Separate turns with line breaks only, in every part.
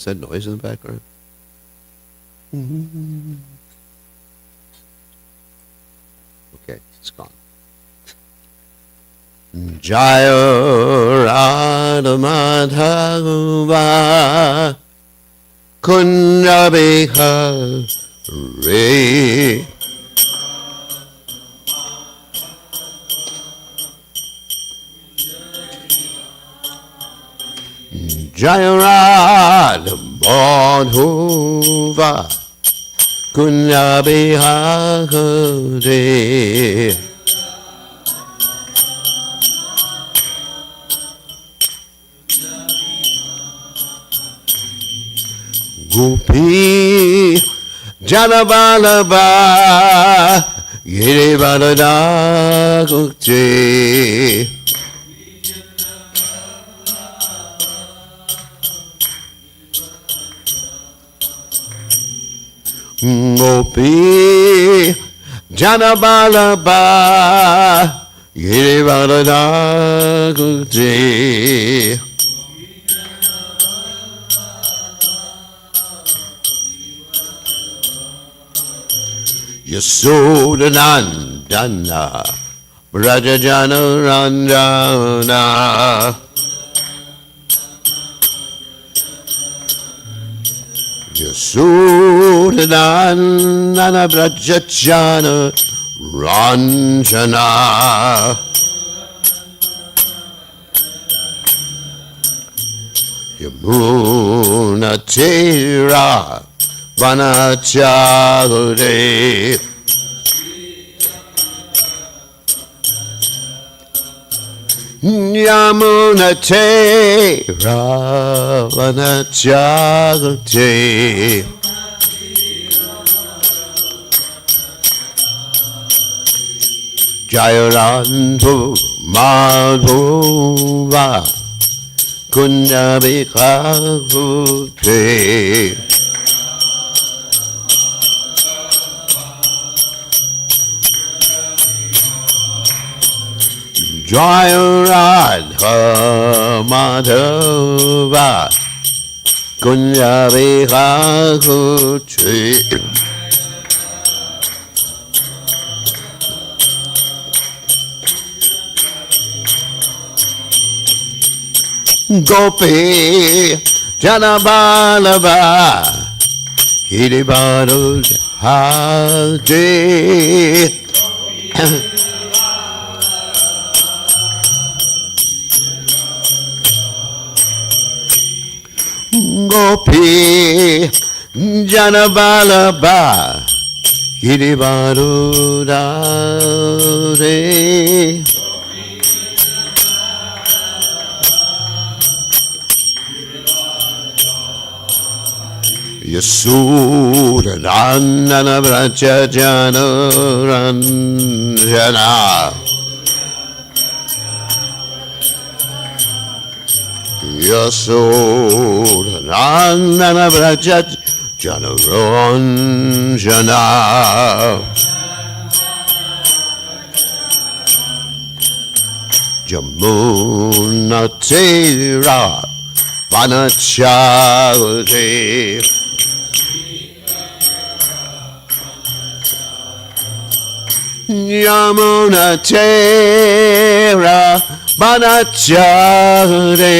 Is that noise in the background? Okay, it's gone. Jaya Radha Madhava Kunja Bihari Jaya Radha Madhava Kunja Bihari Gopi Janabalaba Giribalada Gukti Gopi Janabalaba Giribalada Gukti Yasodhanandana Brajajana Ranjana Yasodhanandana Brajajana Ranjana Yamuna Tira Vanachagure Yamuna Tera Vanachagure Jayarantu Madhuva Kunjabikagute Jaya Radha Madhava Kunja Bihagute Gopi Janabalava Hiribaru Hadi Gopi Janabalaba Giribaru Dare Yasudhanandana Brajajana Ranjana Yasodhanandana Brajajana Ranjana Jamuna Tira Vanachagure Yamuna Tera Vanachagure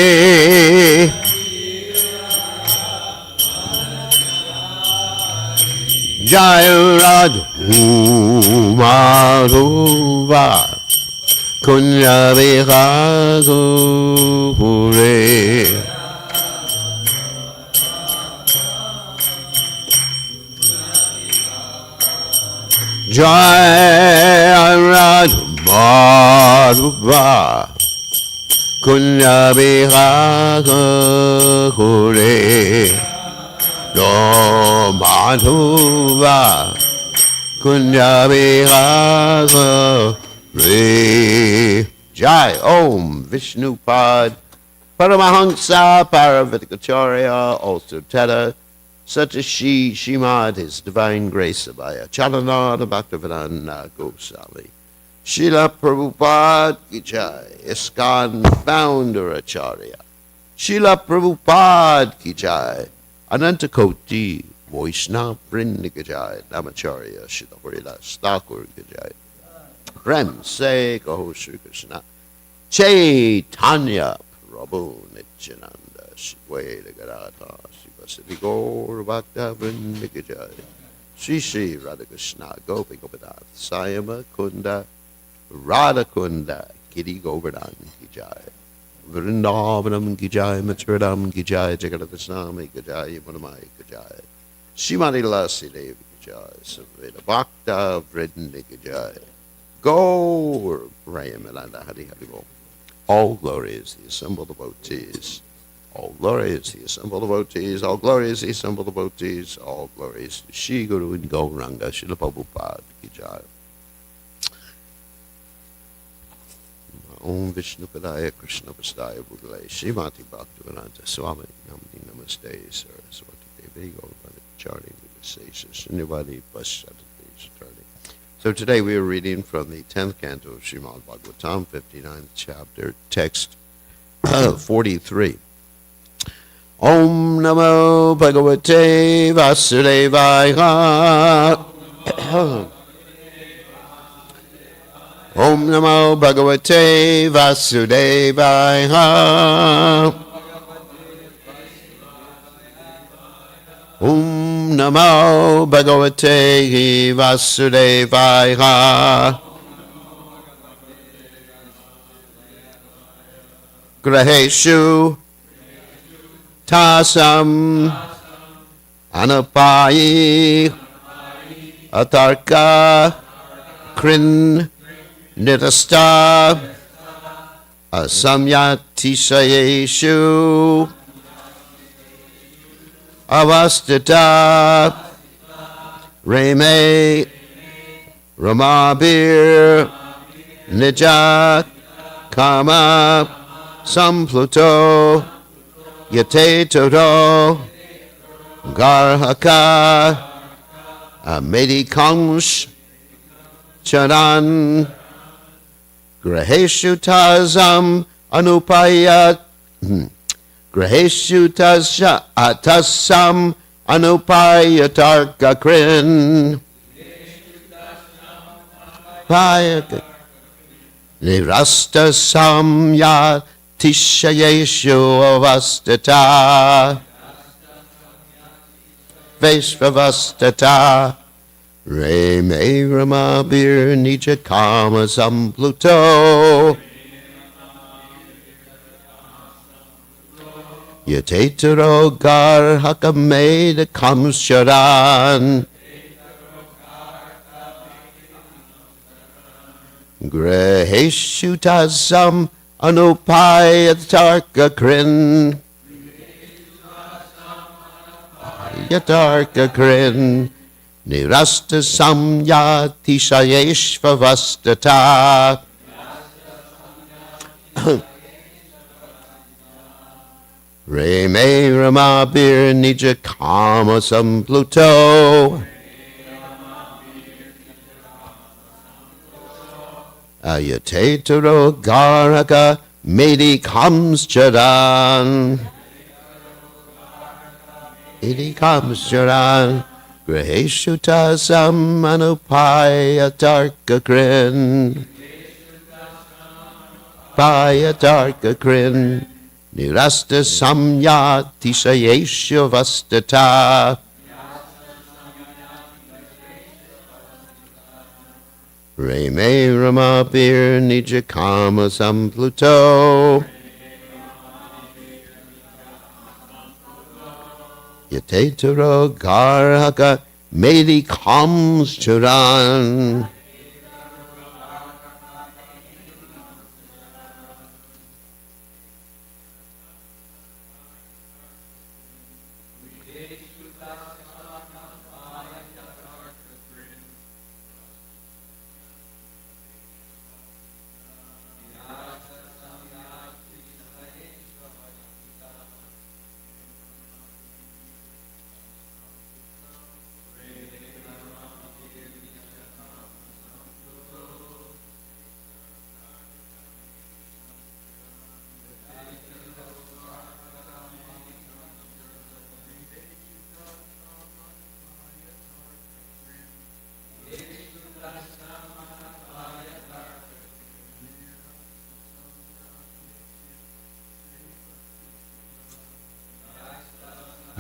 Jaya Radha Madhuva Kunja Bihagure Jaya Radha Madhuva Kunja Bihagure No Madhuva Kunja Bihagure Jai Om Vishnu Pad Paramahansa Paravatikacharya also Teta such as Shimad, His Divine Grace Abhaya, Chalanada Bhaktivedanta Goswami, Srila Prabhupada Ki Jai, ISKCON Founder Acharya, Srila Prabhupada Ki Jai, Anantakoti Vaishnava Vrindikajai Namacharya Shitavarila Thakur Gajai Prem Se Kaho Sri Krishna Chaitanya Prabhu Nityananda Shiveda Garata Shivasati Gaur Bhakta Vrindikajai Shri Shri Radhakrishna Gopi Gopinath Sayama Kunda Radha Kunda Giri Govardhan Gijai Vrindavanam Gijai Mathuradam Gijai Jagadatasnami Gijai Yamunamai Gijai Shimani Lasi Devi Gijai Saveda Bhakta Vrinda Gijai Gaur Prayamalanda Hari Hari Bo. All glory is the assembled devotees. All glory is the assembled devotees. All glory is the assembled devotees. All glory is to Shri Guru and Gauranga Srila Prabhupada Gijai. Om Vishnu Padaya Krishna Vastaya Bhutale Srimati Bhaktivedanta Swami Namani Namaste Saraswati Devi Gaurvani Charni Vivasesa Srinivadi Paschadati Satarni. So today we are reading from the 10th canto of Srimad Bhagavatam, 59th chapter, text 43. Om Namo Bhagavate Vasudevaya. Om Namo Bhagavate Vasudevaya. Om Namo Bhagavate Vasudevaya. Graheshu Tasam Anapayi Atarka Krin Nitasta Asamyatisayeshu Avastita Reme Ramabir Nija Kama Sampluto Yate Toto Garhaka Medikans Charan Graheshu Tazam Anupayat Graheshu Tasam Anupayatarka Krin Nirasta Samya Tishayeshu Avastata Vaishvavastata Reme Ramabir Nija Kama Sampluto Yatetaro Garhaka Meda Kamsharan Graheshu Tasam Anupayatarka Krin Yatarka Krin Nirasta Samya Tishayeshvavastata Reme Ramabir Nija Kama Sampluto Ayatetaro Garaka Medi Kamscharan Medi Kamscharan Graheshu Tasam Anupayatarka Krin Payatarka Krin Nirasta Samya Tishayeshu Vastata Reme Ramabir Nija Kama Sampluto Yatetaro Garhaka Medi Kamscharan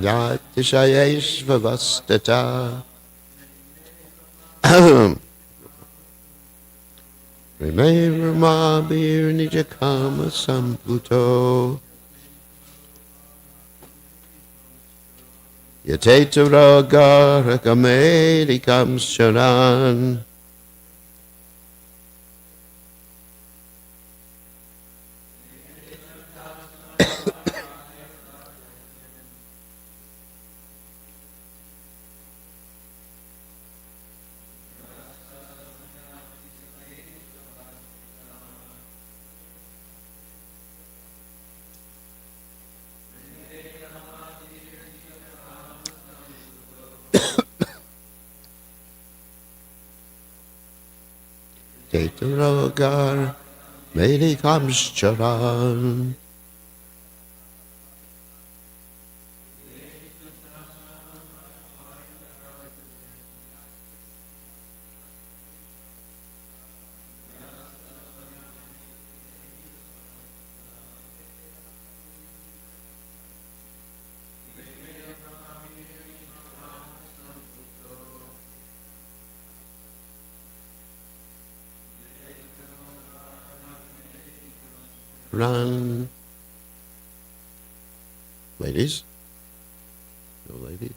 Yatishayesh Rime Ramabir Nijakama Samputo Yatetara Rakamedi Kamsharan Tetaragar Medi Kamsharan Run. Ladies? No ladies?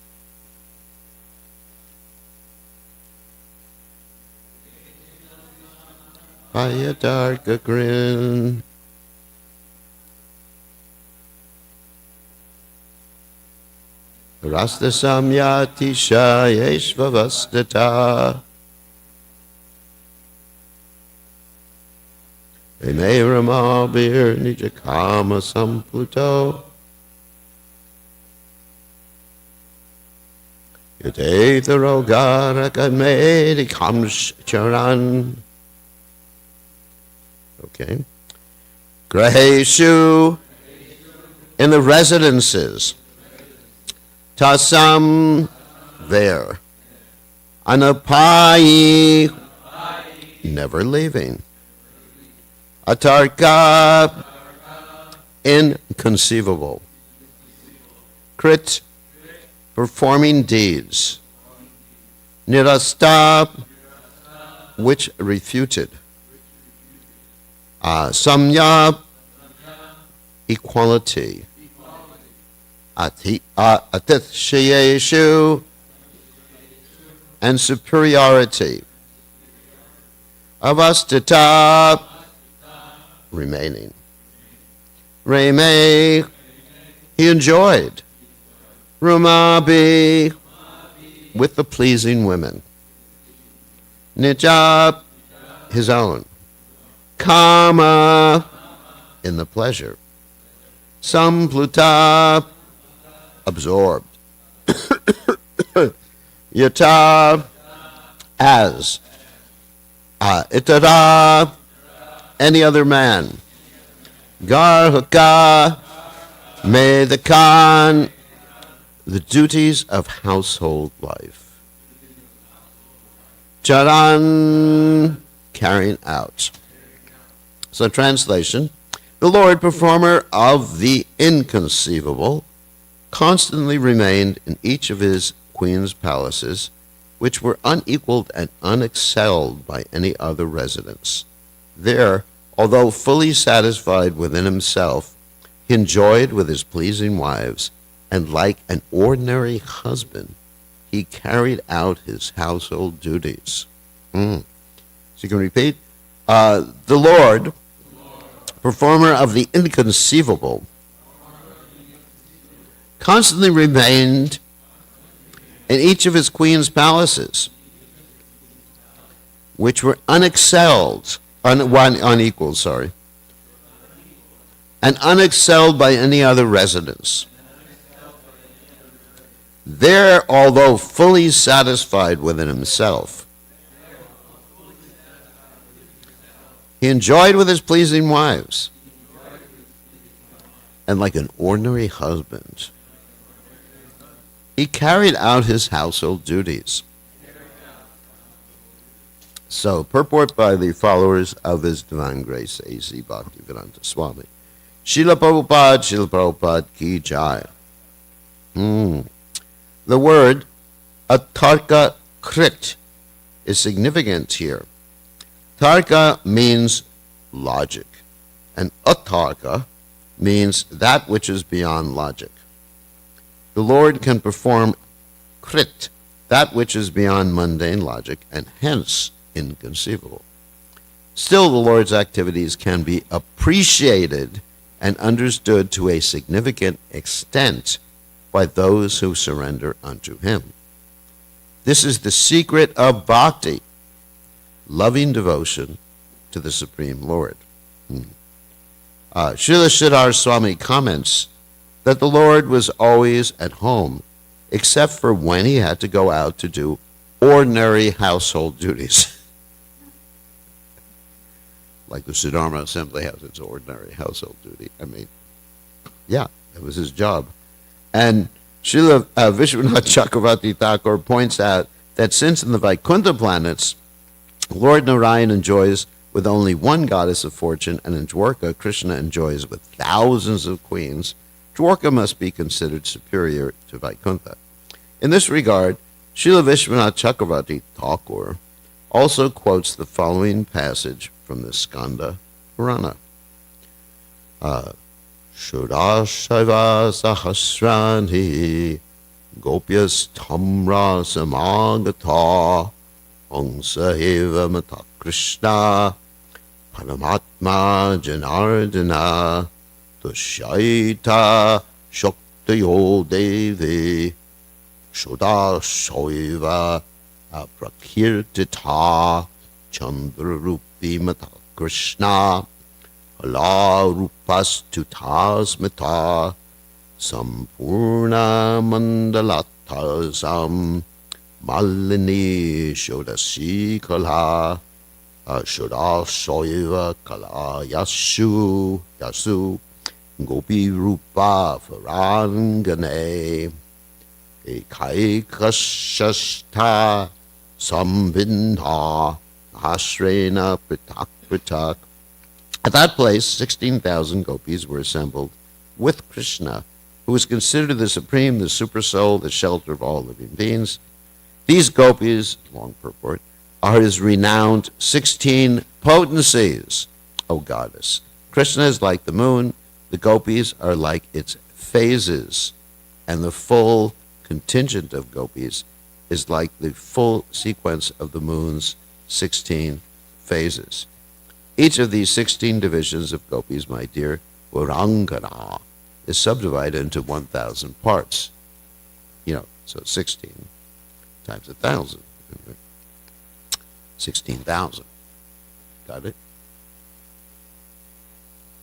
By a dark grin. Rasta Samyati Shayeshvavastata. Eme Ramabir Nijakama Samputo Yate the Rogara Kamedi Kamsharan. Okay. Graheshu in the residences. Tasam there. Anapai never leaving. Atarka inconceivable. Krit performing deeds. Nirasta which refuted. Samya equality. Atithshayeshu and superiority. Avastita remaining. Reme he enjoyed. Rumabi with the pleasing women. Nijab his own. Kama in the pleasure. Sampluta absorbed. Yata as. Itara any other man. Garhaka may the Khan the duties of household life. Charan carrying out. So translation, the Lord performer of the inconceivable constantly remained in each of his queen's palaces, which were unequaled and unexcelled by any other residence. There, although fully satisfied within himself, he enjoyed with his pleasing wives, and like an ordinary husband, he carried out his household duties. So you can repeat, the Lord, performer of the inconceivable, constantly remained in each of his queen's palaces, which were unequaled, and unexcelled by any other residence. There, although fully satisfied within himself, he enjoyed with his pleasing wives, and like an ordinary husband, he carried out his household duties. So, purport by the followers of His Divine Grace, A.C. Bhaktivedanta Swami. Srila Prabhupada Ki Jai. The word atarka krit is significant here. Tarka means logic, and atarka means that which is beyond logic. The Lord can perform krit, that which is beyond mundane logic, and hence inconceivable. Still, the Lord's activities can be appreciated and understood to a significant extent by those who surrender unto him. This is the secret of bhakti, loving devotion to the Supreme Lord. Srila Siddhar Swami comments that the Lord was always at home, except for when he had to go out to do ordinary household duties. Like the Siddharma Assembly has its ordinary household duty. I mean, yeah, that was his job. And Srila Vishwanath Chakravarti Thakur points out that since in the Vaikuntha planets, Lord Narayan enjoys with only one goddess of fortune, and in Dwarka, Krishna enjoys with thousands of queens, Dwarka must be considered superior to Vaikuntha. In this regard, Srila Vishwanath Chakravarti Thakur also quotes the following passage from the Skanda Purana. Shurashaiva sahasrani gopyas tamra samagata Angsaheva mata Krishna Paramatma Janardana Tushaita Shaktayo Devi Shudashaiva Prakirtita Chandrarupi mata Krishna Hala Rupas Tutasmita Sampurna Mandalatasam Malini Shodasi Kala Shodasoiva Kala Yasu Gopi Rupa Farangane Ekaikashashta Sambindha Ashrena Pritak Pritak. At that place, 16,000 gopis were assembled with Krishna, who was considered the supreme, the supersoul, the shelter of all living beings. These gopis, long purport, are his renowned 16 potencies, O goddess. Krishna is like the moon, the gopis are like its phases, and the full contingent of gopis is like the full sequence of the moon's 16 phases. Each of these 16 divisions of gopis, my dear Varangana, is subdivided into 1,000 parts. So 16 times 1,000. 16,000. Got it?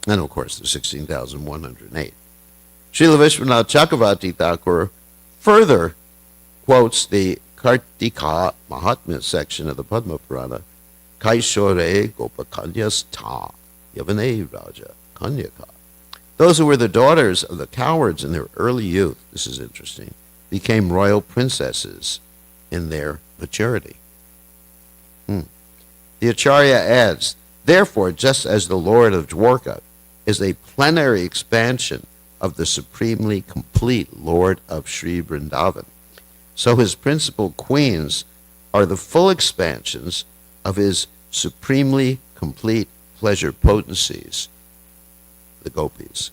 And of course, the 16,108. Srila Vishwanath Chakravarti Thakur further quotes the Kartika Mahatmya section of the Padma Purana, Kaishore Gopakanyas Ta Yavane Raja Kanyaka. Those who were the daughters of the cowards in their early youth, this is interesting, became royal princesses in their maturity. The Acharya adds, therefore, just as the Lord of Dwarka is a plenary expansion of the supremely complete Lord of Sri Vrindavan, so his principal queens are the full expansions of his supremely complete pleasure potencies, the gopis.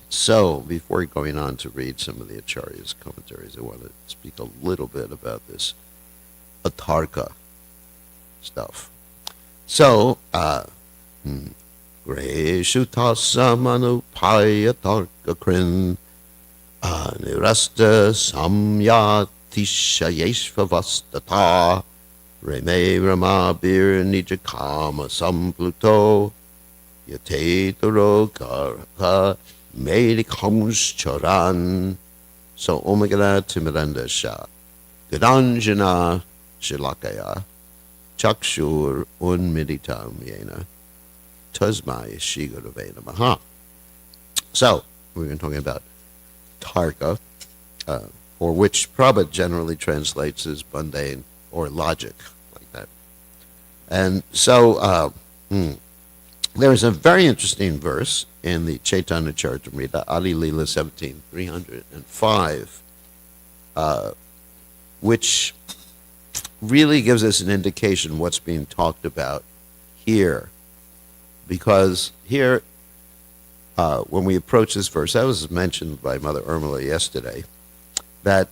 So, before going on to read some of the Acharya's commentaries, I want to speak a little bit about this atarka stuff. So, Greshu tasamanupaya tarka krin nirasta samyatishayeshvavastata Reme Ramabir Nijakama Sampluto Yatetaro Karaka Medikams Charan. So Omagana Timiranda Shah Gadanjana Shilakaya Chakshur Unmiditam Yena Tasmai Shigaravena Maha. So we've been talking about Tarka, or which Prabhupada generally translates as mundane or logic, like that. And so There is a very interesting verse in the Chaitanya Charitamrita, Adi Leela 17,305, which really gives us an indication what's being talked about here. Because here, when we approach this verse, that was mentioned by Mother Urmila yesterday, that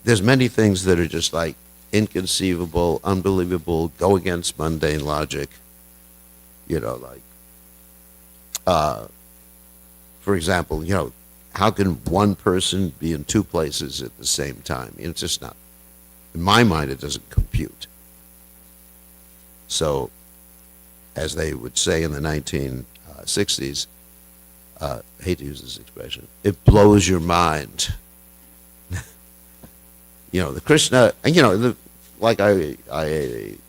there's many things that are just like inconceivable, unbelievable, go against mundane logic, like, for example, how can one person be in two places at the same time? It's just not, in my mind, it doesn't compute. So, as they would say in the 1960s, I hate to use this expression, it blows your mind. The Krishna, and like I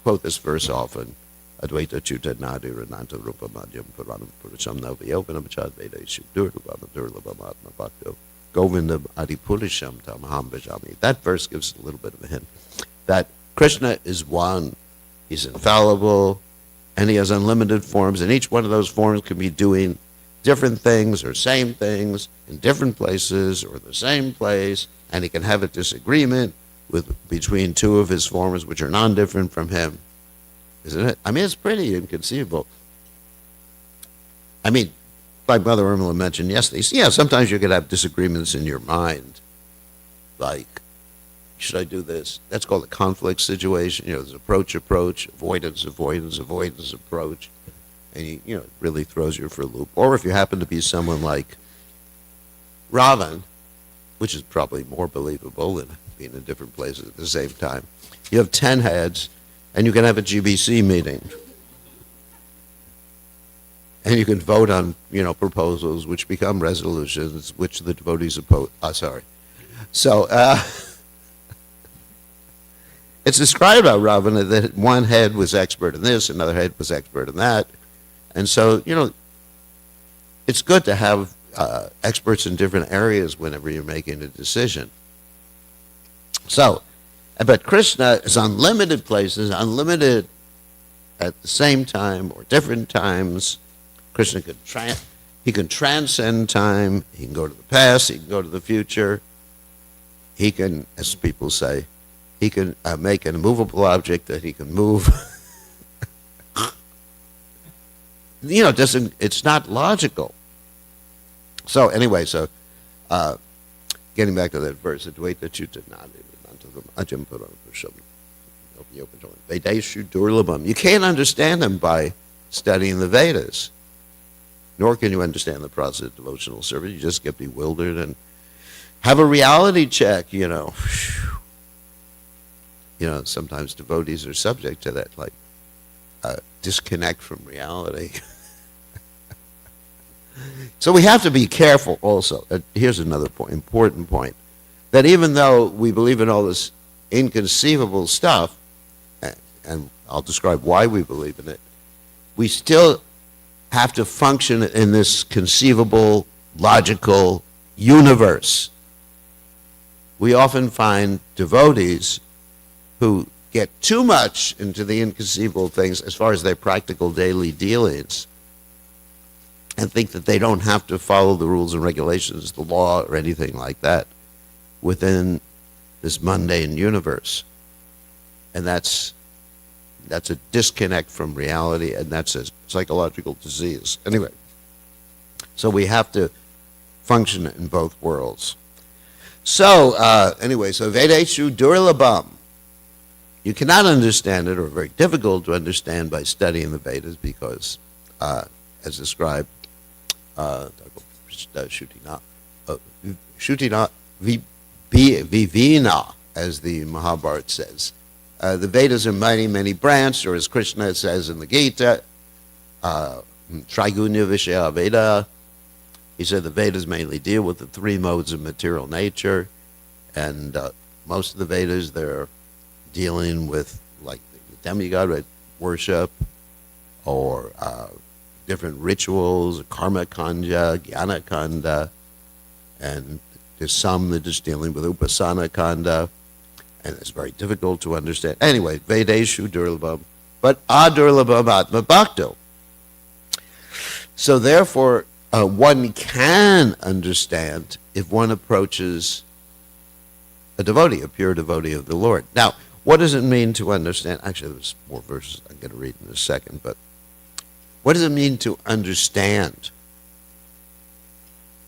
quote this verse often, Advaita Chuta Nadi Rananta Rupa Madhyam Puranam Purusham Navyopanam Chad Vedeshu Durlabam Durlabam Atma Bhakto Govindam Adipurisham Tamaham Bhajami. That verse gives a little bit of a hint that Krishna is one, he's infallible, and he has unlimited forms, and each one of those forms can be doing different things or same things in different places or the same place, and he can have a disagreement between two of his forms which are non-different from him. Isn't it? I mean, it's pretty inconceivable. I mean, like Mother Urmila mentioned yesterday, sometimes you could have disagreements in your mind, like, should I do this? That's called a conflict situation. There's approach, avoidance, approach. And it really throws you for a loop. Or if you happen to be someone like Ravan, which is probably more believable than being in different places at the same time, you have 10 heads, and you can have a GBC meeting. And you can vote on, proposals which become resolutions, which the devotees oppose. So, it's described about Ravana that one head was expert in this, another head was expert in that. And so, it's good to have experts in different areas whenever you're making a decision. So, but Krishna is unlimited places, unlimited at the same time or different times. Krishna he can transcend time. He can go to the past. He can go to the future. He can, as people say, he can make an immovable object that he can move. It's not logical. So anyway, getting back to that verse, you can't understand them by studying the Vedas, nor can you understand the process of devotional service. You just get bewildered and have a reality check, sometimes devotees are subject to that, like disconnect from reality. So we have to be careful also. Here's another important point, that even though we believe in all this inconceivable stuff, and I'll describe why we believe in it, we still have to function in this conceivable, logical universe. We often find devotees who get too much into the inconceivable things as far as their practical daily dealings and think that they don't have to follow the rules and regulations, the law, or anything like that within this mundane universe. And that's a disconnect from reality, and that's a psychological disease. Anyway, so we have to function in both worlds. So, so Vedeshu Durlabam. You cannot understand it, or very difficult to understand by studying the Vedas, because, as described, Shutina Vivina, as the Mahabharata says. The Vedas are many, many branched, or as Krishna says in the Gita, Trigunya Vishaya Veda. He said the Vedas mainly deal with the three modes of material nature, and most of the Vedas, they're dealing with like demigod worship, or different rituals, karma kanda, jnana kanda, and there's some that is dealing with upasana kanda, and it's very difficult to understand. Anyway, Vedeshu Durlabam, but Adurlabam Atma Bhakto. So therefore, one can understand if one approaches a devotee, a pure devotee of the Lord. Now, what does it mean to understand? Actually, there's more verses I'm going to read in a second, but what does it mean to understand?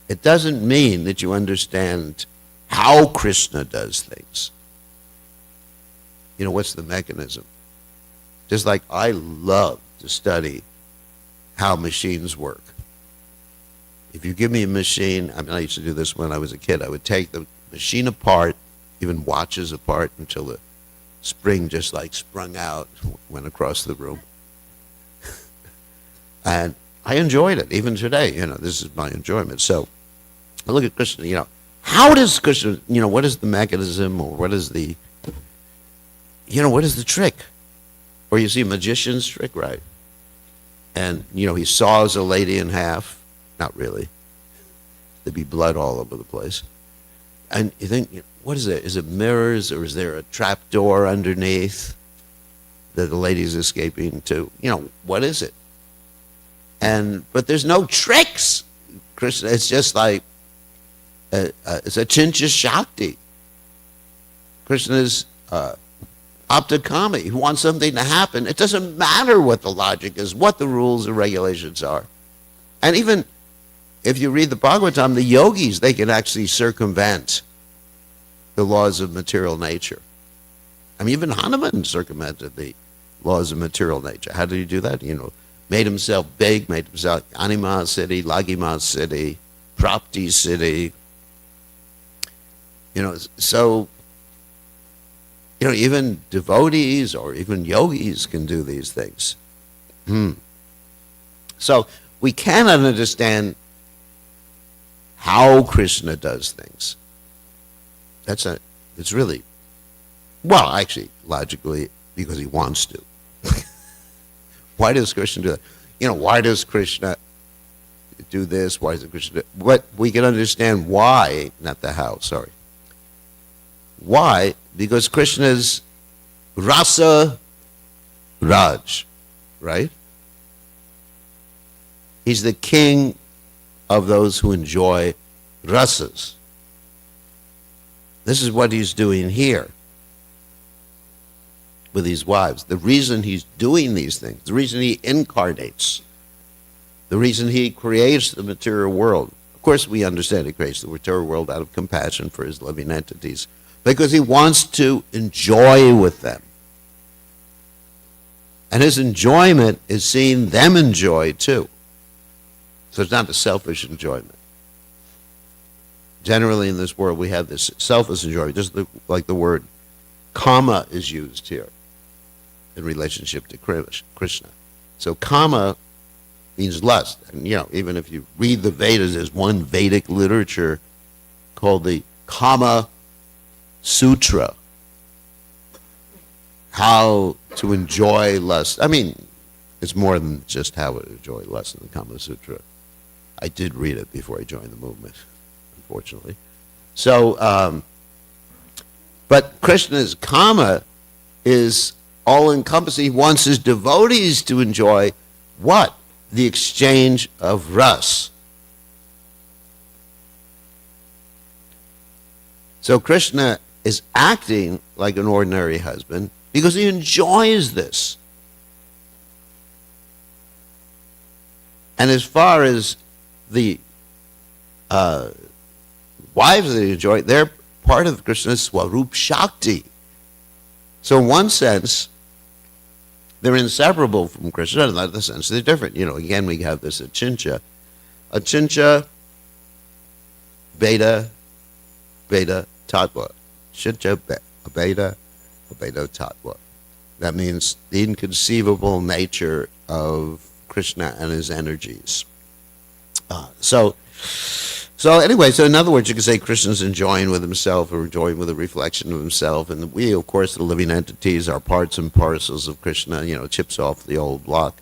It doesn't mean that you understand how Krishna does things. You know, what's the mechanism? Just like I love to study how machines work. If you give me a machine, I used to do this when I was a kid. I would take the machine apart, even watches apart, until the spring just like sprung out, went across the room. And I enjoyed it, even today. This is my enjoyment. So I look at Krishna, how does Krishna, what is the mechanism, or what is the, what is the trick? Or you see a magician's trick, right? And, he saws a lady in half. Not really. There'd be blood all over the place. And you think, what is it? Is it mirrors, or is there a trap door underneath that the lady's escaping to? What is it? But there's no tricks. Krishna, it's just like, it's a Chincha Shakti. Krishna's Aptakami. He wants something to happen. It doesn't matter what the logic is, what the rules and regulations are. And even if you read the Bhagavatam, the yogis, they can actually circumvent the laws of material nature. Even Hanuman circumvented the laws of material nature. How did he do that? Made himself big, made himself Anima City, Lagima City, Prapti City. So, even devotees or even yogis can do these things. So we cannot understand how Krishna does things. It's really, well, actually, logically, because he wants to. Why does Krishna do that? Why does Krishna do this? Why does Krishna do that? But we can understand why, not the how, sorry. Why? Because Krishna's Rasa Raj, right? He's the king of those who enjoy rasas. This is what he's doing here with these wives. The reason he's doing these things, the reason he incarnates, the reason he creates the material world. Of course, we understand he creates the material world out of compassion for his living entities, because he wants to enjoy with them. And his enjoyment is seeing them enjoy too. So it's not a selfish enjoyment. Generally in this world we have this selfish enjoyment, just like the word kama is used here in relationship to Krishna. So kama means lust. And even if you read the Vedas, there's one Vedic literature called the Kama Sutra. How to enjoy lust. It's more than just how to enjoy lust in the Kama Sutra. I did read it before I joined the movement, unfortunately. So, but Krishna's Kama is all-encompassing. He wants his devotees to enjoy what? The exchange of ras. So Krishna is acting like an ordinary husband because he enjoys this. And as far as the wives that he enjoy, they're part of Krishna's Swarup Shakti. So in one sense, they're inseparable from Krishna. In another sense, they're different. Again, we have this Achincha. Achincha, Beta, Tattva. Achincha, Beta, Tattva. That means the inconceivable nature of Krishna and his energies. So in other words, you could say Krishna's enjoying with himself or enjoying with a reflection of himself. And we, of course, the living entities, are parts and parcels of Krishna, chips off the old block.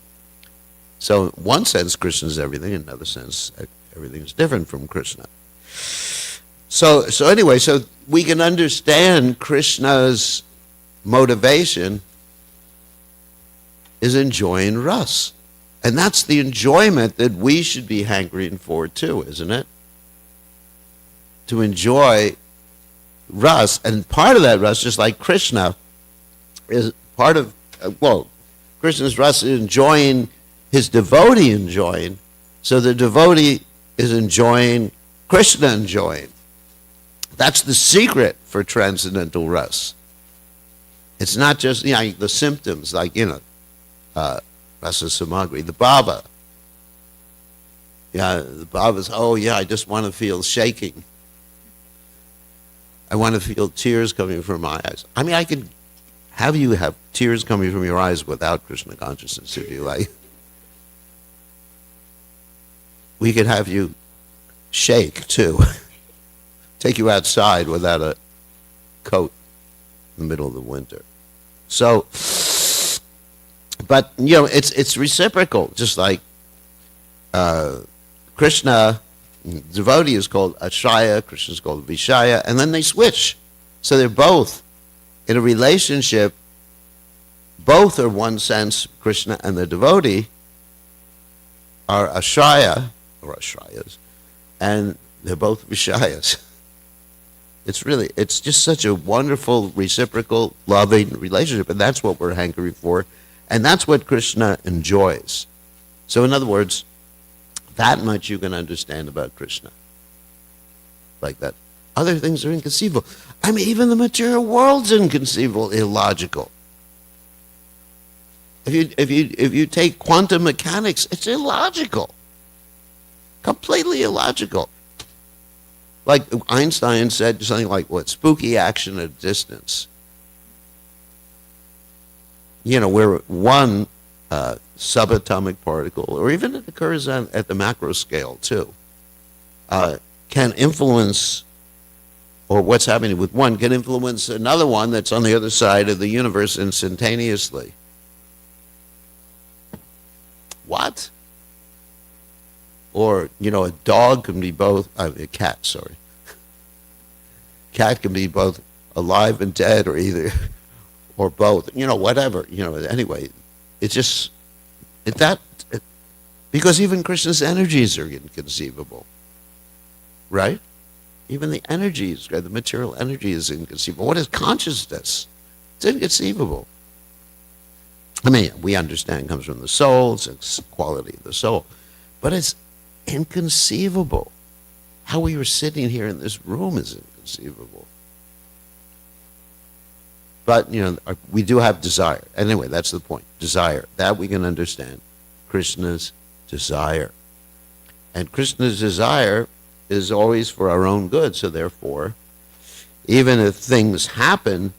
So in one sense, Krishna's everything. In another sense, everything's different from Krishna. So we can understand Krishna's motivation is enjoying ras. And that's the enjoyment that we should be hankering for too, isn't it? To enjoy Ras. And part of that Ras, just like Krishna, is part of, Krishna's Ras is enjoying his devotee enjoying. So the devotee is enjoying, Krishna enjoying. That's the secret for transcendental Ras. It's not just the symptoms, like, Rasa Samagri, the Baba. The Baba's, I just want to feel shaking. I want to feel tears coming from my eyes. I mean, I could have you have tears coming from your eyes without Krishna consciousness, if you like. We could have you shake, too. Take you outside without a coat in the middle of the winter. So, but, it's reciprocal, just like Krishna, devotee is called Ashraya, Krishna is called Vishaya, and then they switch. So they're both in a relationship. Both are one sense, Krishna and the devotee are Ashraya, or Ashrayas, and they're both Vishayas. It's just such a wonderful, reciprocal, loving relationship, and that's what we're hankering for, and that's what Krishna enjoys. So in other words, that much you can understand about Krishna. Like that. Other things are inconceivable. I mean, even the material world's inconceivable, illogical. If you take quantum mechanics, it's illogical. Completely illogical. Like Einstein said something like, spooky action at a distance. Where one subatomic particle, or even it occurs at the macro scale too, can influence, or what's happening with one can influence another one that's on the other side of the universe instantaneously. What? Or, a dog can be both, a cat, sorry. Cat can be both alive and dead, or either, or both, whatever, anyway. It's just, because even Krishna's energies are inconceivable, right? Even the energies, the material energy is inconceivable. What is consciousness? It's inconceivable. I mean, we understand it comes from the soul, it's a quality of the soul, but it's inconceivable. How we were sitting here in this room is inconceivable. But, we do have desire. Anyway, that's the point. Desire. That we can understand. Krishna's desire. And Krishna's desire is always for our own good. So therefore, even if things happen,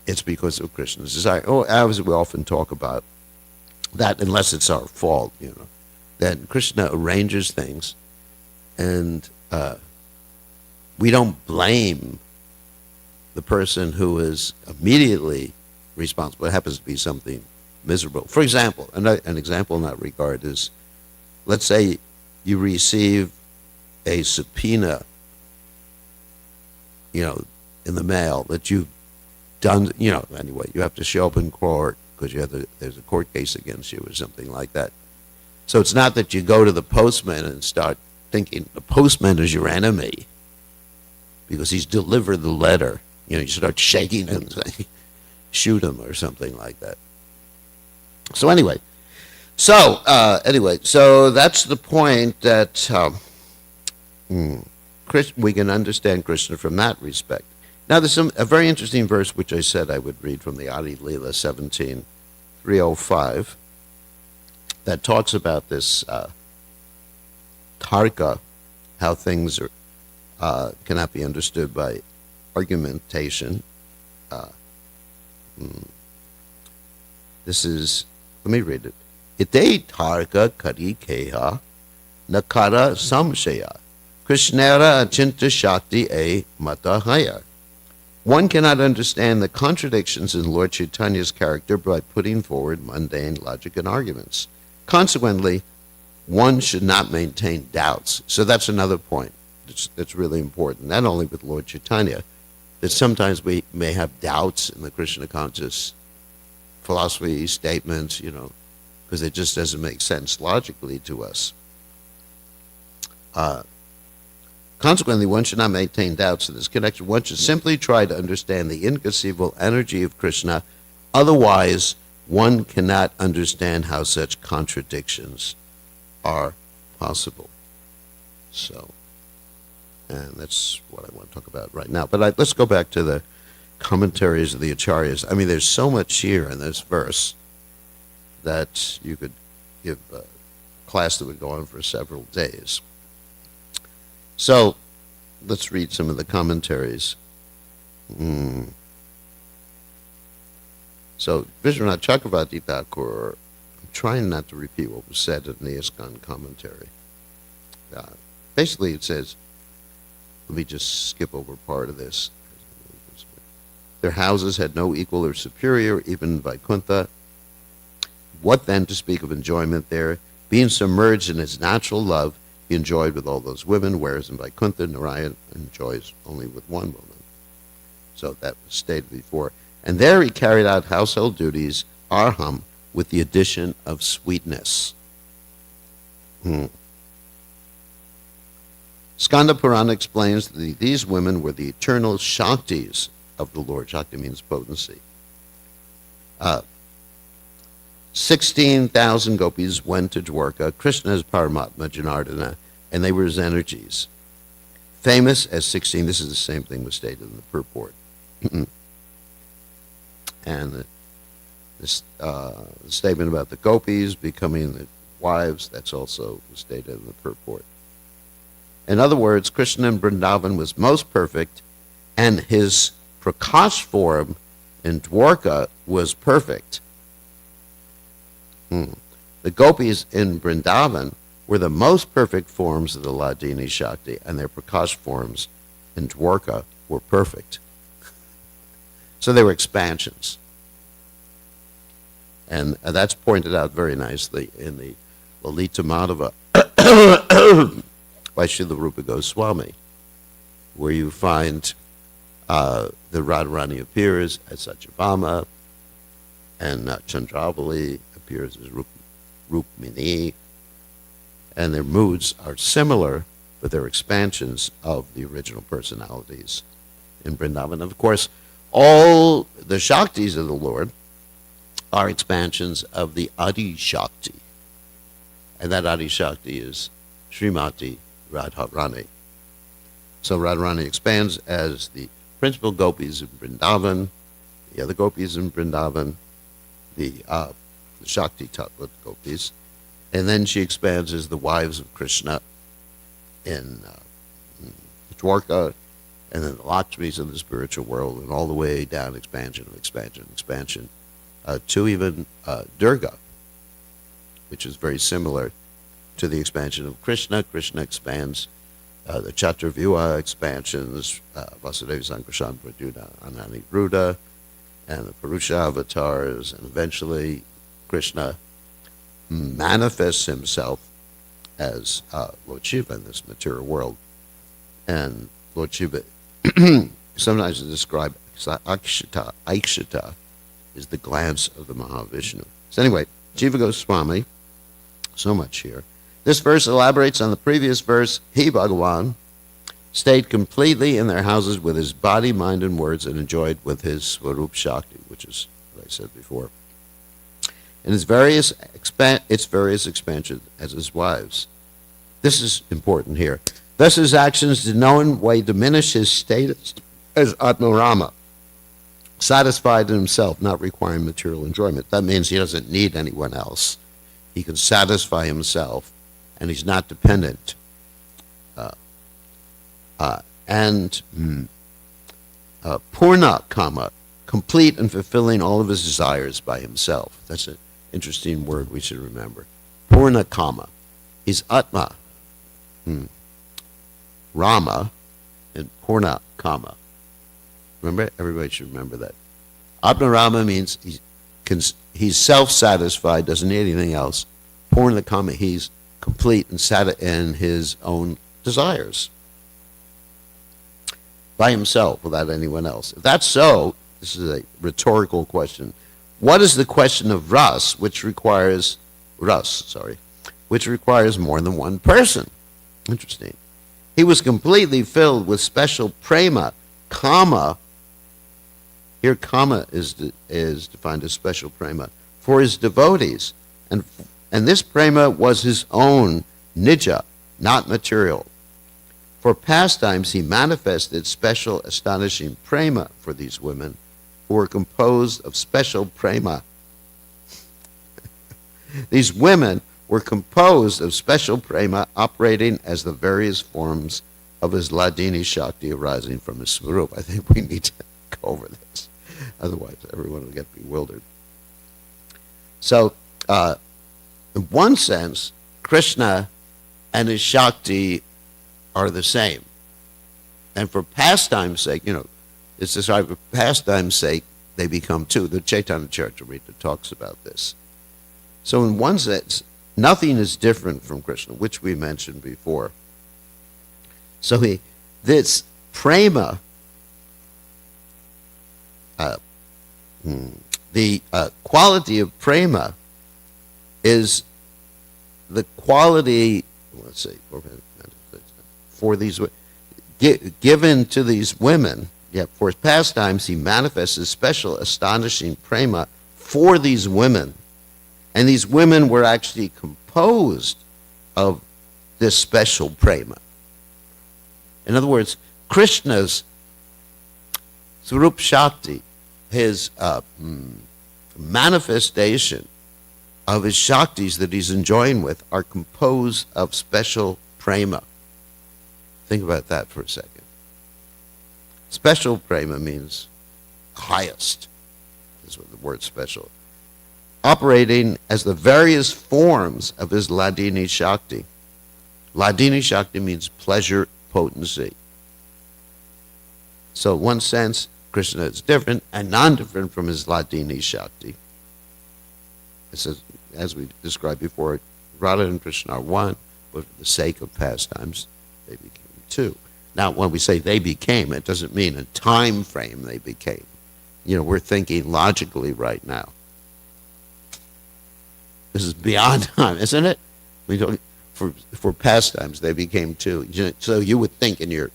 it's because of Krishna's desire. As we often talk about, that unless it's our fault, that Krishna arranges things, and we don't blame the person who is immediately responsible. It happens to be something miserable. For example, an example in that regard is, let's say you receive a subpoena, in the mail that you've done, anyway, you have to show up in court because there's a court case against you or something like that. So it's not that you go to the postman and start thinking the postman is your enemy because he's delivered the letter. You start shaking him and say, shoot him or something like that. So anyway, so that's the point that we can understand Krishna from that respect. Now, there's a very interesting verse which I said I would read from the Adi Leela 17:305 that talks about this tarka, how things cannot be understood by argumentation. This is, let me read it. Ite tarka kari keha nakara samshaya krishnera achinta shakti e matahaya. One cannot understand the contradictions in Lord Chaitanya's character by putting forward mundane logic and arguments. Consequently, one should not maintain doubts. So that's another point that's really important, not only with Lord Chaitanya, that sometimes we may have doubts in the Krishna conscious philosophy statements, because it just doesn't make sense logically to us. Consequently, one should not maintain doubts in this connection. One should simply try to understand the inconceivable energy of Krishna. Otherwise, one cannot understand how such contradictions are possible. So, and that's what I want to talk about right now. But let's go back to the commentaries of the Acharyas. I mean, there's so much here in this verse that you could give a class that would go on for several days. So, let's read some of the commentaries. So, Vishwanath Chakravarti Thakur, I'm trying not to repeat what was said in the ISKCON commentary. Basically, it says, let me just skip over part of this. Their houses had no equal or superior, even Vaikuntha. What then to speak of enjoyment there? Being submerged in his natural love, he enjoyed with all those women, whereas in Vaikuntha, Narayan enjoys only with one woman. So that was stated before. And there he carried out household duties, arham, with the addition of sweetness. Skanda Purana explains that these women were the eternal Shaktis of the Lord. Shakti means potency. 16,000 gopis went to Dwarka, Krishna's Paramatma, Janardana, and they were his energies. Famous as 16, this is the same thing was stated in the purport. And the statement about the gopis becoming the wives, that's also stated in the purport. In other words, Krishna in Vrindavan was most perfect, and his Prakash form in Dwarka was perfect. The gopis in Vrindavan were the most perfect forms of the Ladini Shakti, and their Prakash forms in Dwarka were perfect. So they were expansions. And that's pointed out very nicely in the Lalita Madhava by Srila Rupa Goswami, where you find the Radharani appears as Satyabhama, and Chandravali appears as Rukmini, and their moods are similar, but they're expansions of the original personalities in Vrindavan. And of course, all the Shaktis of the Lord are expansions of the Adi Shakti. And that Adi Shakti is Srimati Radharani. So Radharani expands as the principal gopis in Vrindavan, the other gopis in Vrindavan, the Shakti Tattva gopis, and then she expands as the wives of Krishna in Dwarka, and then the Lakshmis in the spiritual world, and all the way down, expansion, to even Durga, which is very similar to the expansion of Krishna. Krishna expands the Chaturvyuha expansions, Vasudeva Sankarshan Pradyumna Anani Ruda, and the Purusha avatars, and eventually Krishna manifests himself as Lord Shiva in this material world. And Lord Shiva sometimes is described as Aikshata is the glance of the Mahavishnu. So anyway, Jiva Goswami, so much here. This verse elaborates on the previous verse. He, Bhagavan, stayed completely in their houses with his body, mind, and words, and enjoyed with his Swarup Shakti, which is what I said before, and its various expansions as his wives. This is important here. Thus his actions did no way diminish his status as Atmarama, satisfied in himself, not requiring material enjoyment. That means he doesn't need anyone else. He can satisfy himself, and he's not dependent. Purna Kama, complete and fulfilling all of his desires by himself. That's an interesting word we should remember. Purna Kama. He's Atma, Rama, and Purna Kama. Remember? Everybody should remember that. Atma Rama means he's self-satisfied, doesn't need anything else. Purna Kama, he's complete and in his own desires. By himself, without anyone else. If that's so, this is a rhetorical question, what is the question of which requires more than one person? Interesting. He was completely filled with special prema, karma. Here, karma is defined as special prema for his devotees, and this prema was his own nija, not material. For pastimes, he manifested special, astonishing prema for these women, who were composed of special prema. These women were composed of special prema, operating as the various forms of his Ladini Shakti arising from his Swarup. I think we need to go over this. Otherwise, everyone will get bewildered. So, in one sense, Krishna and his Shakti are the same. And for pastime's sake, it's described for pastime's sake, they become two. The Chaitanya Charitamrita talks about this. So in one sense, nothing is different from Krishna, which we mentioned before. So this prema, the quality of prema is the quality, for these, given to these women. For his pastimes, he manifests his special, astonishing prema for these women. And these women were actually composed of this special prema. In other words, Krishna's Swarup Shakti, his manifestation of his Shaktis that he's enjoying with, are composed of special prema. Think about that for a second. Special prema means highest. That's what the word special. Operating as the various forms of his Ladini Shakti. Ladini Shakti means pleasure potency. So in one sense, Krishna is different and non-different from his Ladini Shakti. It says, as we described before, Radha and Krishna are one, but for the sake of pastimes, they became two. Now, when we say they became, it doesn't mean a time frame they became. We're thinking logically right now. This is beyond time, isn't it? For pastimes, they became two. So you would think in your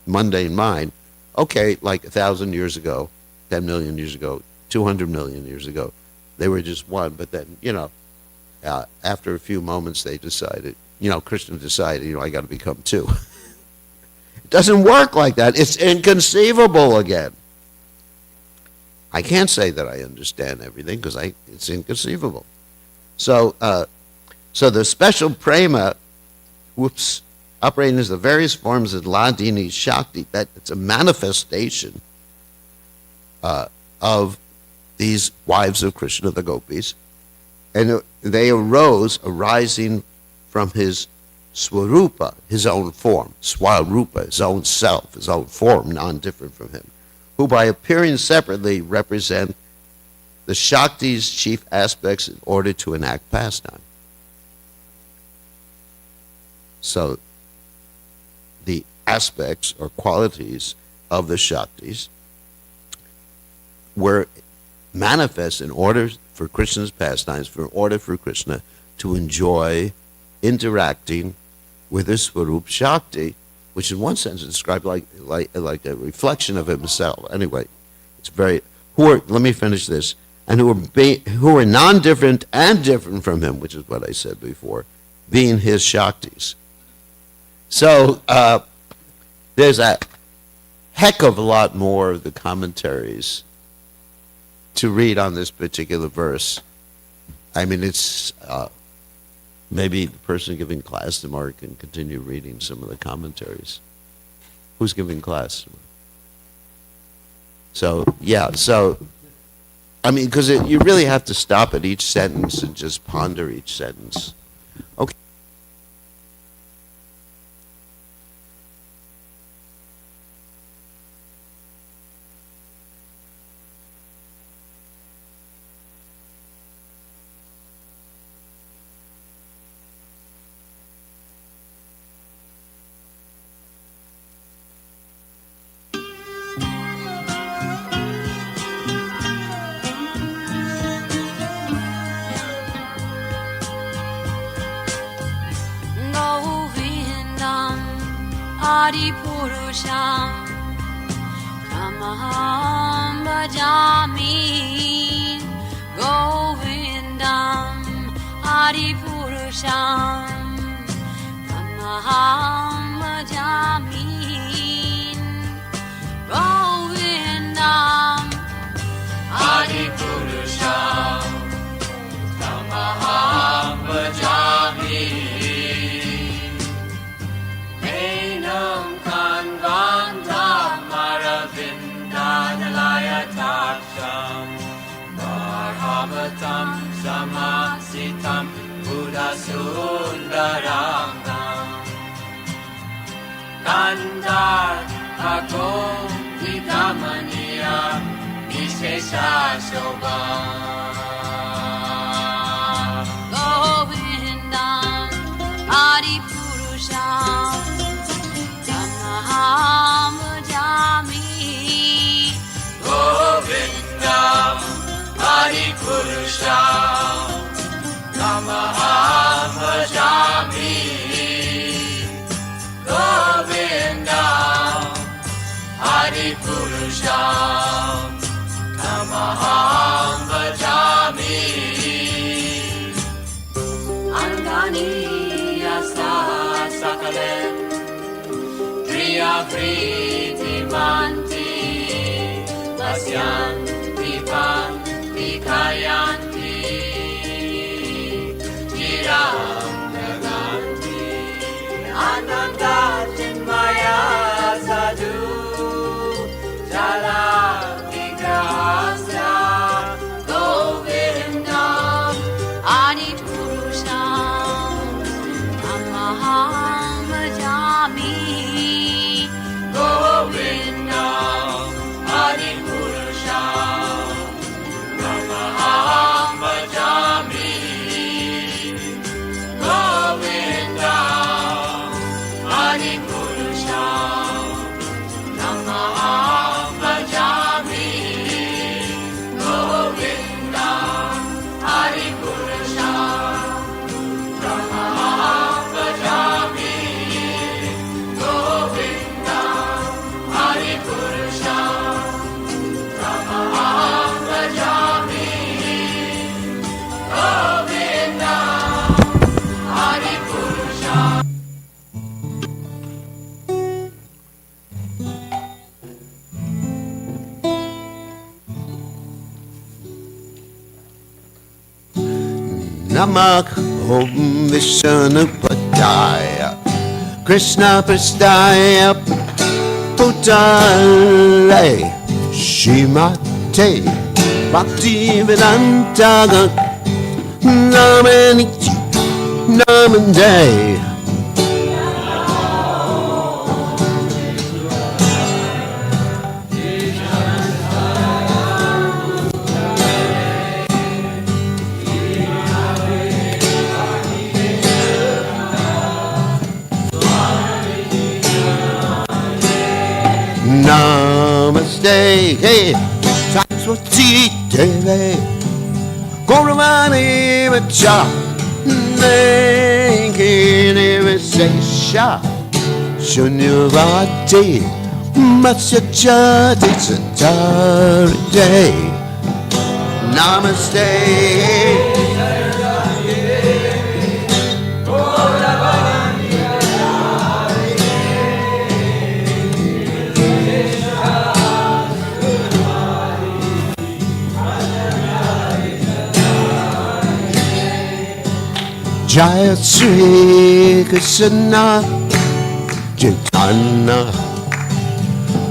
mundane mind, okay, like 1,000 years ago, 10 million years ago, 200 million years ago, they were just one. But then, after a few moments, they decided, Krishna decided, I got to become two. It doesn't work like that. It's inconceivable again. I can't say that I understand everything because it's inconceivable. So the special prema, operating as the various forms of Ladini Shakti, that it's a manifestation of these wives of Krishna, the gopis, and they arising from his Swarupa, his own form, Swarupa, his own self, his own form, non-different from him, who by appearing separately represent the Shakti's chief aspects in order to enact pastime. So the aspects or qualities of the Shaktis were manifest in order for Krishna's pastimes, in order for Krishna to enjoy interacting with his Swarup Shakti, which in one sense is described like a reflection of himself. Anyway, it's very, let me finish this, and who are non-different and different from him, which is what I said before, being his Shaktis. So there's a heck of a lot more of the commentaries to read on this particular verse. I mean, it's maybe the person giving class tomorrow can continue reading some of the commentaries. Who's giving class? So, I mean, because you really have to stop at each sentence and just ponder each sentence. Okay.
Adipurusham Tamaham Bhajami Govindam Adipurusham Tamaham Bhajami Govindam Adipurusham Tamaham Bhajami Enam Kanvandam Maravindanalayataksham Marhavatam Samasitam Buddhasundarangam Kandar Agom Vikamaniya Vishesha Shobham Govindam Adipurusham Tamaham Bhajami Govindam Adipurusham Tamaham Bhajami Govindam Adipurusham Tamaham Bhajami Angani Yasa Sakalen Kriya Priti Manti Vasyanti Panti Kayanti Jiram Naganti Ananda Chinmaya Sadhu Jala Vigrahasya Govindam Adipurusham Tamaham Bhajami Govindam Adipurusham Tamaham Bhajami Govindam Adipurusham Tamaham Bhajami Govindam Adipurusham Tamaham Bhajami Govindam Adipurusham Tamaham Bhajami Govindam Adipurusham
Namak Om Vishnu Padaya Krishna Prastaya Putale Shimate Bhakti Vedanta Namanichi Namande Namaste, hey, Saraswati Devi, Gauravani Vacha, Nankini Visesha, Shunyavati, Matsyachati Satarite, Namaste. Jaya Sri Krishna Chaitanya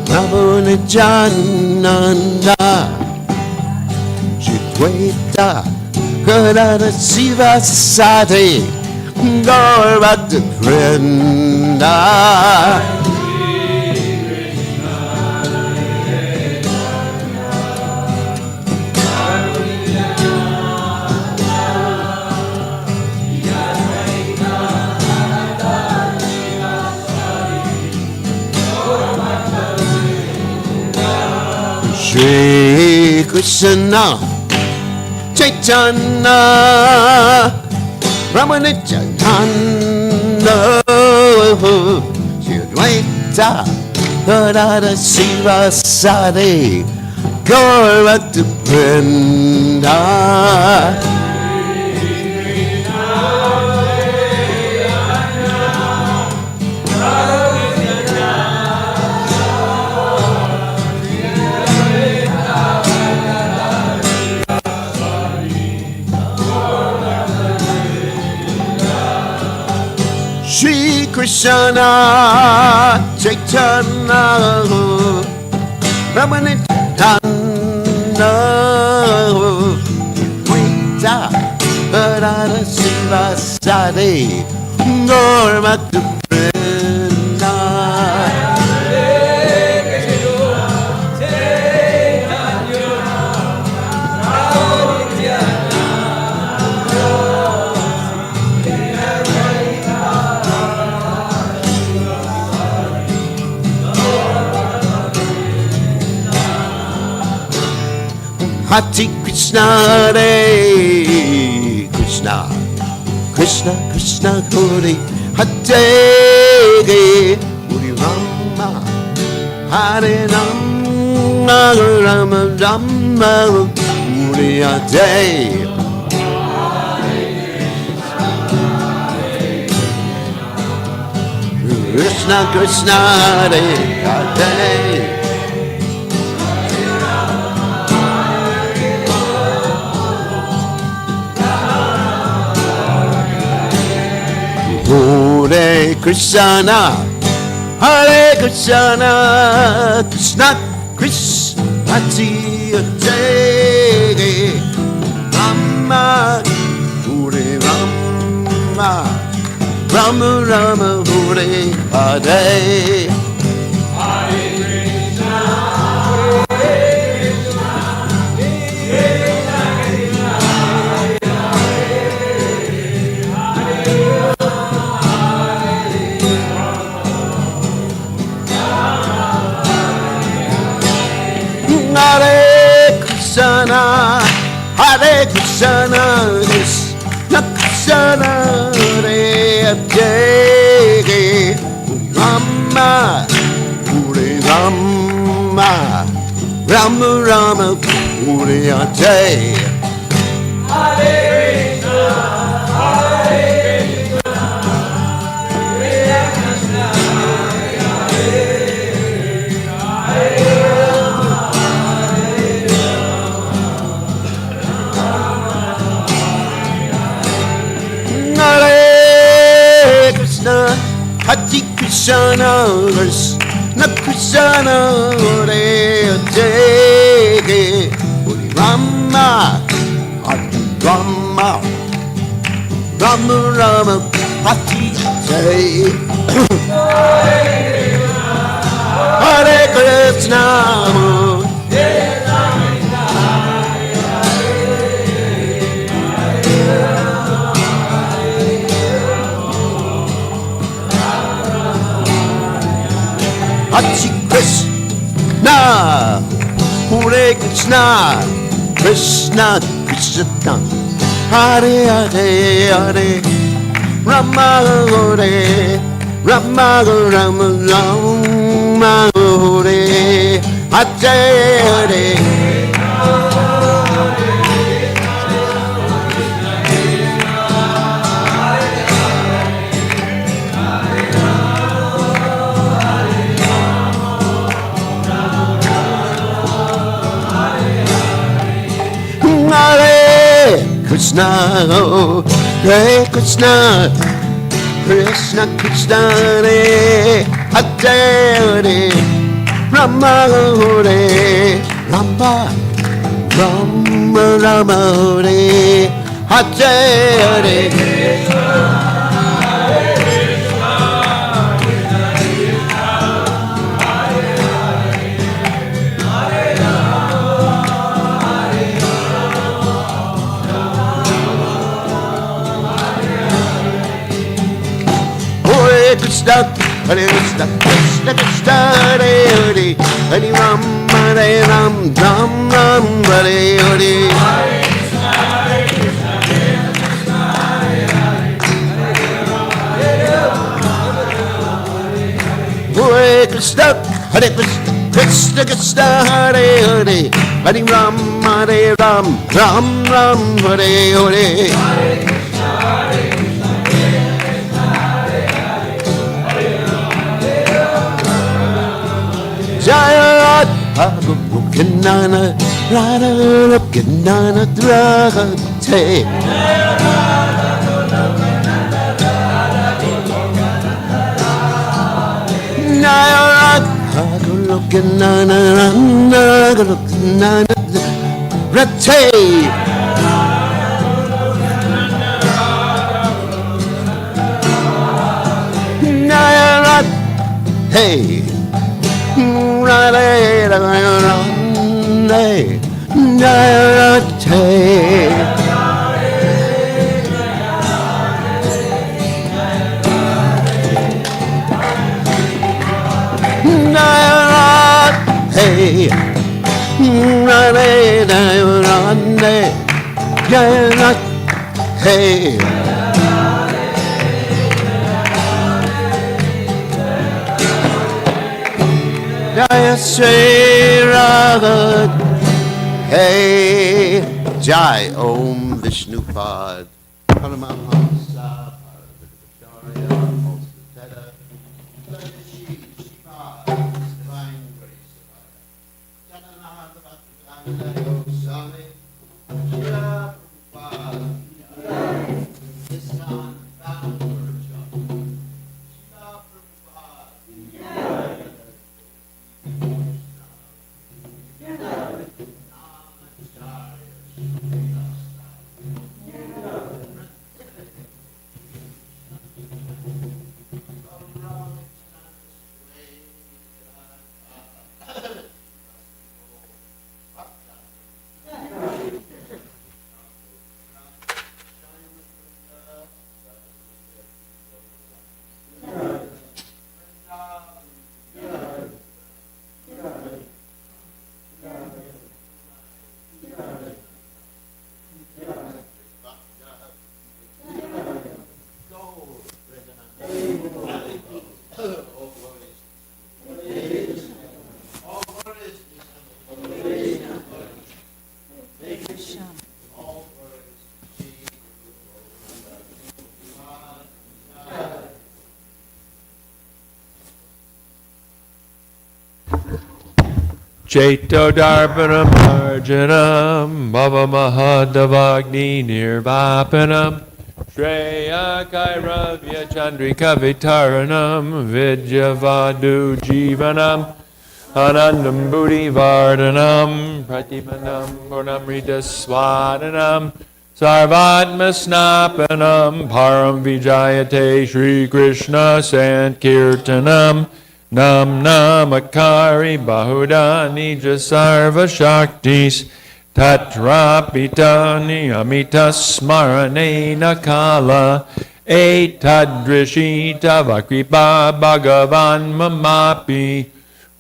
Prabhu Nityananda Shitweta Gadada Siva Sati Gaur Bhakta Vrinda Shri Krishna Chaitanya Prabhu Nityananda Shri Advaita Rita, Rada Siva Sade, Goloka to Brenda. Shri Krishna Chaitanya Ramanitana Rita Radha Siva Sade Goloka to Brenda. Hare Krishna, Hare Krishna, Krishna Krishna, Hare Hare, Hare Rama, Hare Rama, Rama Rama, Hare Hare. Krishna Krishna, Hare Hare. Hare Krishna, Hare Krishna, Krishna Krishna, Hare Hare, Rama, Hare Rama, Rama Rama, Hare Hare. Hare Krishna, Hare Krishna, Krishna Krishna, Hare Hare, Rama, Hare Rama, Rama Rama, Hare Hare. Hare Krishna, Hare Krishna, Krishna Krishna, Hare Hare, Rama, Hare Rama, Rama Rama, Hare Hare. Hare Krishna, Hare Krishna, Hare Krishna, Krishna Krishna, Hare Hare, Hare Rama, Hare Rama, Rama Rama, Hare Hare. Krishna, Hare Krishna, Krishna Krishna, Hare Hare, Rama, Hare Rama, Rama Rama, Hare Hare. Krishna, Hare Krishna, Krishna Krishna, Hare Hare, Hare Ram, Hare Ram, Ram Ram, Hare Hare. Hare Krishna, Hare Krishna, Krishna Krishna, Hare Hare, Hare Ram, Hare Ram, Ram Ram, Hare Hare. Jaya Radha Gokinana, Radha Gokinana, Radha. Jaya Radha Gokinana, Radha Gokinana, Radha. Jaya Radha. Hey. Hey. Jaya Shri Radha, hey, Jai Om Vishnu Pad, Paramahamsa, Paramahansa, Teta, Shiva, Divine Grace, Jananath Bhaktivinoda Goswami, Shila Prabhupada, ISKCON Bound Workshop, Shila Prabhupada.
Chaito Darpanam Arjanam Bhava Mahadavagni Nirvapanam Shreya Kairavya Chandrika Vitaranam Vidyavadu Jivanam Anandam Buddhi Vardhanam Pratipanam Purnamrita Swadanam Sarvatma Snapanam Param Vijayate Shri Krishna Sankirtanam Nam Namakari Bahuda Nija Sarva Shaktis Tatrapitani Amita Smarane Nakala Etadrishita Vakripa Bhagavan Mamapi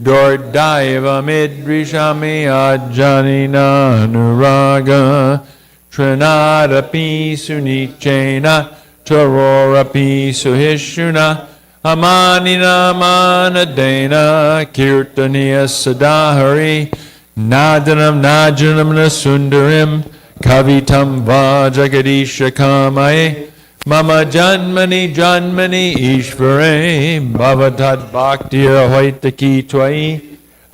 Dordaiva Midrishami Ajanina Nuraga Trinadapi Sunichena Tarorapi Suhishuna Amanina Manadena Kirtaniya Sadahari Nadanam Najanam Nasundarim Kavitam Vajagadisha Kamaye Mama Janmani Janmani Ishvare Bhavatad Bhaktir Hoitaki Twai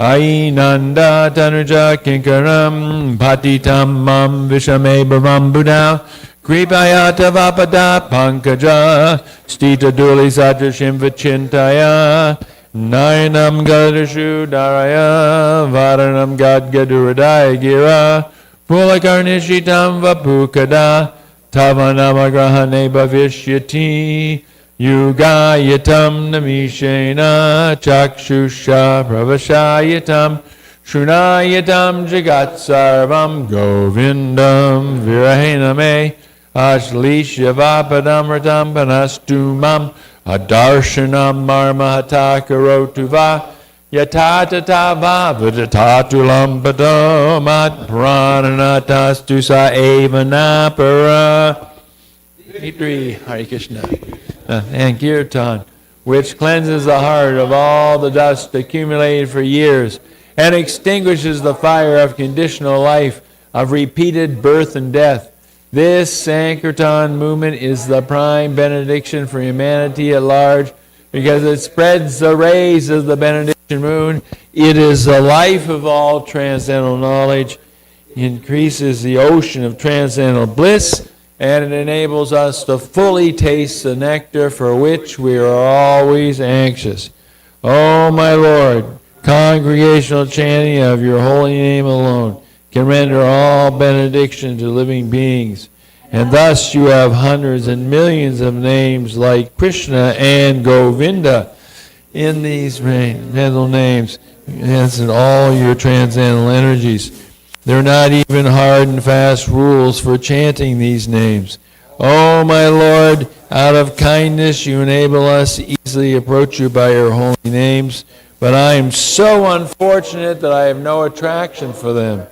Ainanda Tanuja Kinkaram Patitam Mam Vishame Bhavam Buddha Kripayata Vapada Pankaja Stita Duli Sadrashim Vichintaya Nayanam Gadashu Daraya Varanam Gadgaduradaya Gira Pulakarnishitam Vapukada Tavanamagrahane Bhavishyati Yugayatam Namishena Chakshusha Pravashayatam Shunayatam Jagat Sarvam Govindam Virahename Ashlisha Vapadamratam Panastumam Adarshanam Marmahatakarotuva Yatatava Vidatatulam Padomat Prananatas Sa Evanapara. 83 Hare Krishna. And Kirtan. which cleanses the heart of all the dust accumulated for years, and extinguishes the fire of conditional life, of repeated birth and death. This Sankirtan movement is the prime benediction for humanity at large, because it spreads the rays of the benediction moon. It is the life of all transcendental knowledge, increases the ocean of transcendental bliss, and it enables us to fully taste the nectar for which we are always anxious. Oh, my Lord, congregational chanting of your holy name alone can render all benediction to living beings. And thus you have hundreds and millions of names like Krishna and Govinda in these transcendental names. Yes, in all your transcendental energies. There are not even hard and fast rules for chanting these names. Oh, my Lord, out of kindness you enable us to easily approach you by your holy names, but I am so unfortunate that I have no attraction for them.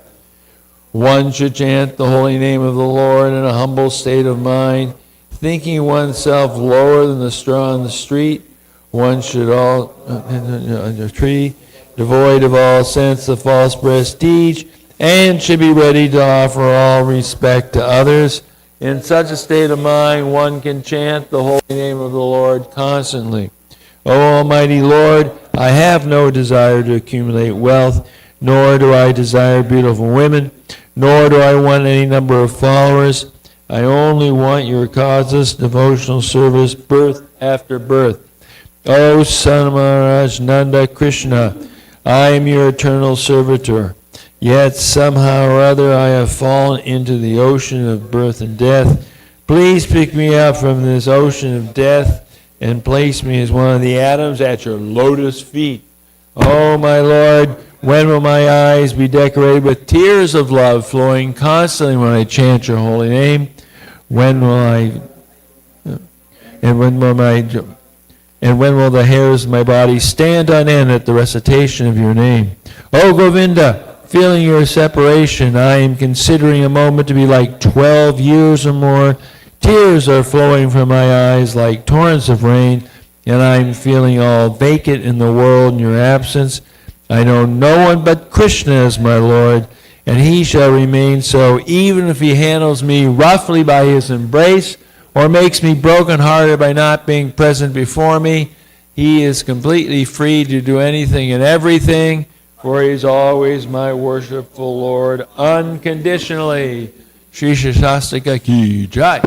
One should chant the holy name of the Lord in a humble state of mind, thinking oneself lower than the straw on the street. One should a tree, devoid of all sense of false prestige, and should be ready to offer all respect to others. In such a state of mind, one can chant the holy name of the Lord constantly. O Almighty Lord, I have no desire to accumulate wealth, nor do I desire beautiful women, nor do I want any number of followers. I only want your causeless devotional service birth after birth. O Son of Maharaj Nanda Krishna, I am your eternal servitor. Yet somehow or other I have fallen into the ocean of birth and death. Please pick me up from this ocean of death and place me as one of the atoms at your lotus feet. Oh, my Lord, when will my eyes be decorated with tears of love flowing constantly when I chant your holy name? When will when will the hairs of my body stand on end at the recitation of your name? Oh, Govinda, feeling your separation, I am considering a moment to be like 12 years or more. Tears are flowing from my eyes like torrents of rain, and I am feeling all vacant in the world in your absence. I know no one but Krishna as my Lord, and he shall remain so even if he handles me roughly by his embrace or makes me broken-hearted by not being present before me. He is completely free to do anything and everything, for he is always my worshipful Lord unconditionally. Shri Shastastika Ki Jai.